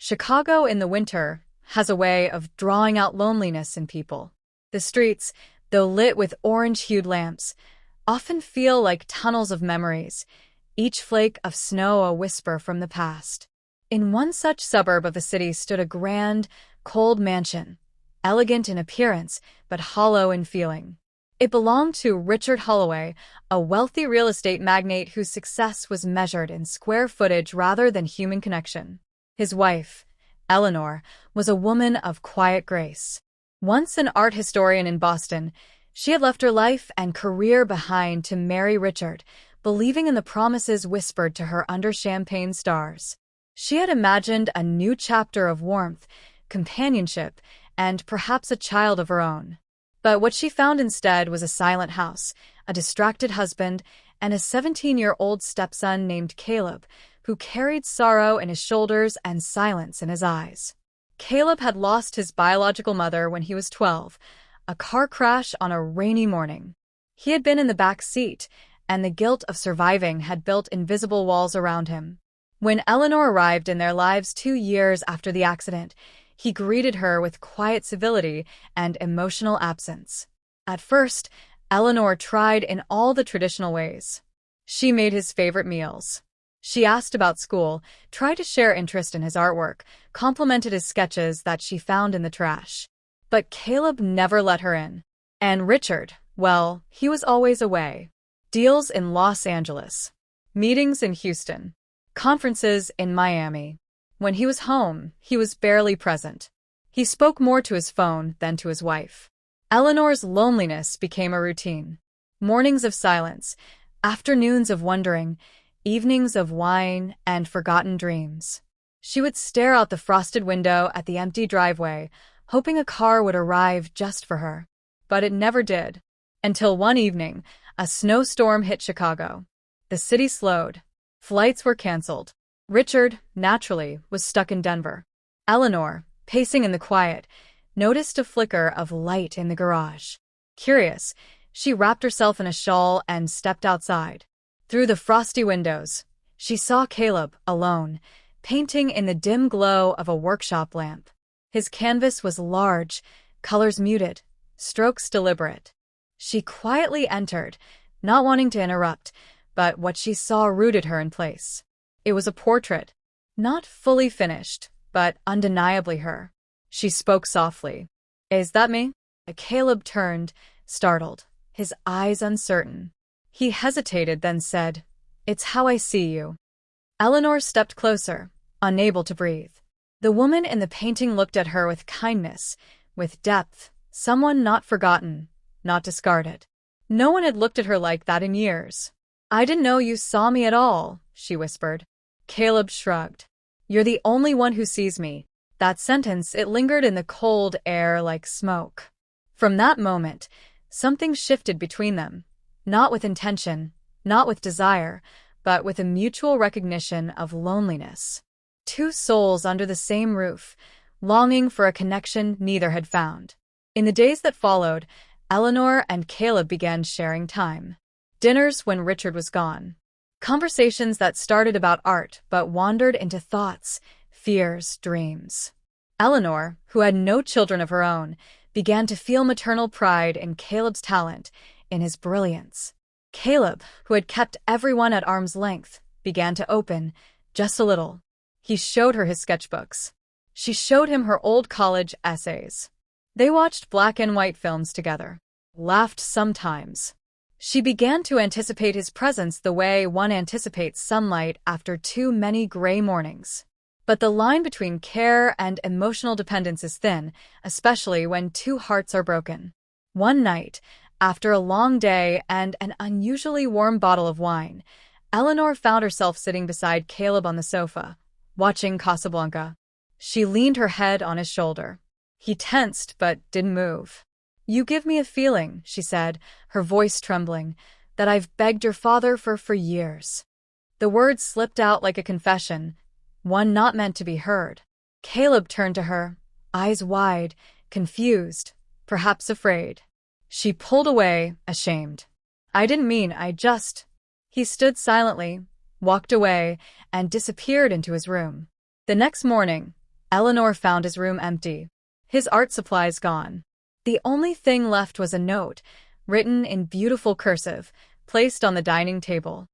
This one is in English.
Chicago in the winter has a way of drawing out loneliness in people. The streets, though lit with orange-hued lamps, often feel like tunnels of memories, each flake of snow a whisper from the past. In one such suburb of the city stood a grand, cold mansion, elegant in appearance but hollow in feeling. It belonged to Richard Holloway, a wealthy real estate magnate whose success was measured in square footage rather than human connection. His wife, Eleanor, was a woman of quiet grace. Once an art historian in Boston, she had left her life and career behind to marry Richard, believing in the promises whispered to her under champagne stars. She had imagined a new chapter of warmth, companionship, and perhaps a child of her own. But what she found instead was a silent house, a distracted husband, and a 17-year-old stepson named Caleb, who carried sorrow in his shoulders and silence in his eyes. Caleb had lost his biological mother when he was 12, a car crash on a rainy morning. He had been in the back seat, and the guilt of surviving had built invisible walls around him. When Eleanor arrived in their lives 2 years after the accident, he greeted her with quiet civility and emotional absence. At first, Eleanor tried in all the traditional ways. She made his favorite meals. She asked about school, tried to share interest in his artwork, complimented his sketches that she found in the trash. But Caleb never let her in. And Richard, well, he was always away. Deals in Los Angeles. Meetings in Houston. Conferences in Miami. When he was home, he was barely present. He spoke more to his phone than to his wife. Eleanor's loneliness became a routine. Mornings of silence, afternoons of wondering, evenings of wine and forgotten dreams. She would stare out the frosted window at the empty driveway, hoping a car would arrive just for her. But it never did. Until one evening, a snowstorm hit Chicago. The city slowed. Flights were canceled. Richard, naturally, was stuck in Denver. Eleanor, pacing in the quiet, noticed a flicker of light in the garage. Curious, she wrapped herself in a shawl and stepped outside. Through the frosty windows, she saw Caleb, alone, painting in the dim glow of a workshop lamp. His canvas was large, colors muted, strokes deliberate. She quietly entered, not wanting to interrupt, but what she saw rooted her in place. It was a portrait, not fully finished, but undeniably her. She spoke softly. "Is that me?" Caleb turned, startled, his eyes uncertain. He hesitated, then said, "It's how I see you." Eleanor stepped closer, unable to breathe. The woman in the painting looked at her with kindness, with depth, someone not forgotten, not discarded. No one had looked at her like that in years. "I didn't know you saw me at all," she whispered. Caleb shrugged. "You're the only one who sees me." That sentence, it lingered in the cold air like smoke. From that moment, something shifted between them, not with intention, not with desire, but with a mutual recognition of loneliness. Two souls under the same roof, longing for a connection neither had found. In the days that followed, Eleanor and Caleb began sharing time. Dinners when Richard was gone. Conversations that started about art but wandered into thoughts, fears, dreams. Eleanor, who had no children of her own, began to feel maternal pride in Caleb's talent, in his brilliance. Caleb, who had kept everyone at arm's length, began to open, just a little. He showed her his sketchbooks. She showed him her old college essays. They watched black and white films together, laughed sometimes. She began to anticipate his presence the way one anticipates sunlight after too many gray mornings. But the line between care and emotional dependence is thin, especially when two hearts are broken. One night, after a long day and an unusually warm bottle of wine, Eleanor found herself sitting beside Caleb on the sofa, watching Casablanca. She leaned her head on his shoulder. He tensed but didn't move. "You give me a feeling," she said, her voice trembling, "that I've begged your father for years." The words slipped out like a confession, one not meant to be heard. Caleb turned to her, eyes wide, confused, perhaps afraid. She pulled away, ashamed. "I didn't mean, I just—" He stood silently, walked away, and disappeared into his room. The next morning, Eleanor found his room empty, his art supplies gone. The only thing left was a note, written in beautiful cursive, placed on the dining table.